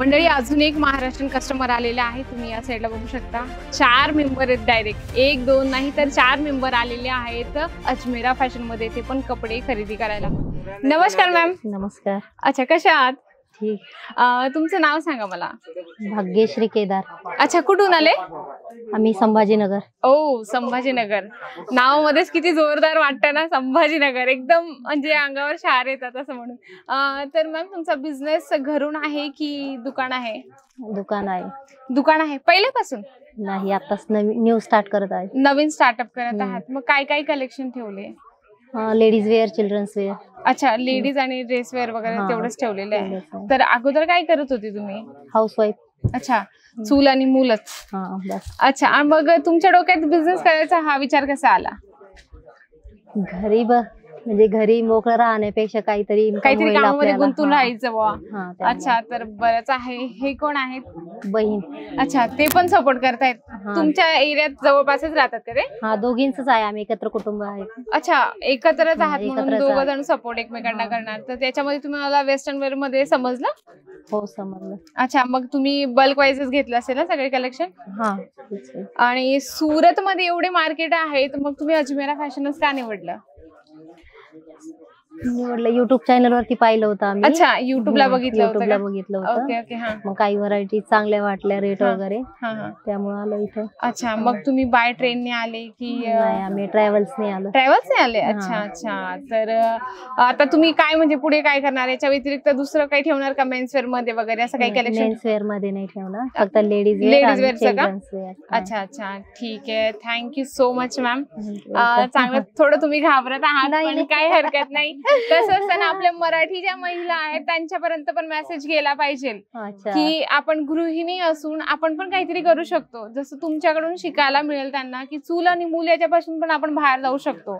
मंडळी अजून एक महाराष्ट्रीयन कस्टमर आलेले आहे, तुम्ही या साईडला बघू शकता। 4 मेंबर आहेत, डायरेक्ट 1 2 नाही तर 4 मेंबर आलेले आहेत अजमेरा फॅशन मध्ये, ते पण कपडे खरेदी करायला। नमस्कार मॅम। नमस्कार। अच्छा, कशा आहात? ठीक। तुमचं नाव सांगा मला। भाग्यश्री केदार। अच्छा, कुठून आले? आम्ही संभाजीनगर। ओ, संभाजीनगर नावामध्येच किती जोरदार वाटतं ना, संभाजीनगर एकदम म्हणजे अंगावर शार येतात असं म्हणून। तर मॅम तुमचा बिझनेस घरून आहे की दुकान आहे? दुकान आहे। दुकान आहे पहिल्यापासून? नाही, आताच न्यू स्टार्ट करत आहे। नवीन स्टार्टअप करत आहात। मग काय काय कलेक्शन ठेवले? Ladies wear, children's wear. अच्छा, लेडीज आणि ड्रेस वेअर वगैरे तेवढंच ठेवलेलं आहे। तर अगोदर काय करत होती तुम्ही? हाऊसवाईफ। अच्छा, चूल आणि मूलच। बस। अच्छा, मग तुमच्या डोक्यात बिझनेस करायचा हा विचार कसा आला? घरी म्हणजे घरी मोकळं राहण्यापेक्षा काहीतरी कामामध्ये गुंतून राहायचं बुवा। त्यामुळे। अच्छा, तर बरंच आहे। हे कोण आहेत? बहीण। अच्छा, ते पण सपोर्ट करतायत? तुमच्या एरियात जवळपासच राहतात का ते? दोघींचंच आहे, आम्ही एकत्र कुटुंब आहे। अच्छा, एकत्रच आहात म्हणून दोघं जण सपोर्ट एकमेकांना करणार। तर त्याच्यामध्ये तुम्ही मला वेस्टर्न वेअर मध्ये समजलं? हो, समजलं। अच्छा, मग तुम्ही बल्क वाईजच घेतलं असेल ना सगळे कलेक्शन? आणि सुरत मध्ये एवढे मार्केट आहेत, मग तुम्ही अजमेरा फॅशनच का निवडलं? युट्यूब चॅनल वरती पाहिलं होतं आम्ही। अच्छा, युट्यूबला बघितलं होतं। Okay okay. हा, मग काही व्हरायटी चांगल्या वाटल्या, रेट वगैरे, त्यामुळे आलो इथं। अच्छा, मग तुम्ही बाय ट्रेनने आले की? नाही, आम्ही ट्रॅव्हल्सने आलो। ट्रॅव्हल्सने आले? अच्छा अच्छा। तर आता तुम्ही काय म्हणजे पुढे काय करणार? याच्या व्यतिरिक्त दुसरं काही ठेवणार का मेन्सवेअर मध्ये वगैरे असं काही कलेक्शन? मेन्सवेअर मध्ये नाही ठेवणार, फक्त लेडीज वेअरचं का? अच्छा अच्छा, ठीक आहे। Thank you so much ma'am. चांगलं, थोडं तुम्ही घाबरत आहात पण काही हरकत नाही। कसं असतं ना, आपल्या मराठी ज्या महिला आहेत त्यांच्यापर्यंत पण मेसेज गेला पाहिजे की आपण गृहिणी असून आपण पण काहीतरी करू शकतो। जसं तुमच्याकडून शिकायला मिळेल त्यांना की चूल आणि मूल याच्यापासून पण आपण बाहेर जाऊ शकतो।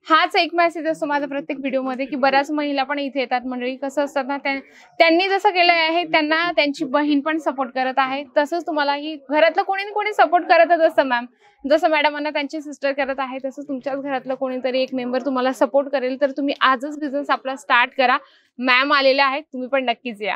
हाच एक मेसेज असतो माझा प्रत्येक व्हिडिओ मध्ये की बऱ्याच महिला पण इथे येतात। मंडळी कसं असतात ना, त्यांनी जसं केलं आहे त्यांना त्यांची बहीण पण सपोर्ट करत आहे, तसंच तुम्हालाही घरातलं कोणी ना कोणी सपोर्ट करतच असतं मॅम। जसं मॅडमांना त्यांची सिस्टर करत आहे, तसंच तुमच्याच घरातलं कोणीतरी एक मेंबर तुम्हाला सपोर्ट करेल। तर तुम्ही आजच बिझनेस आपला स्टार्ट करा। मॅम आलेल्या आहेत, तुम्ही पण नक्कीच या।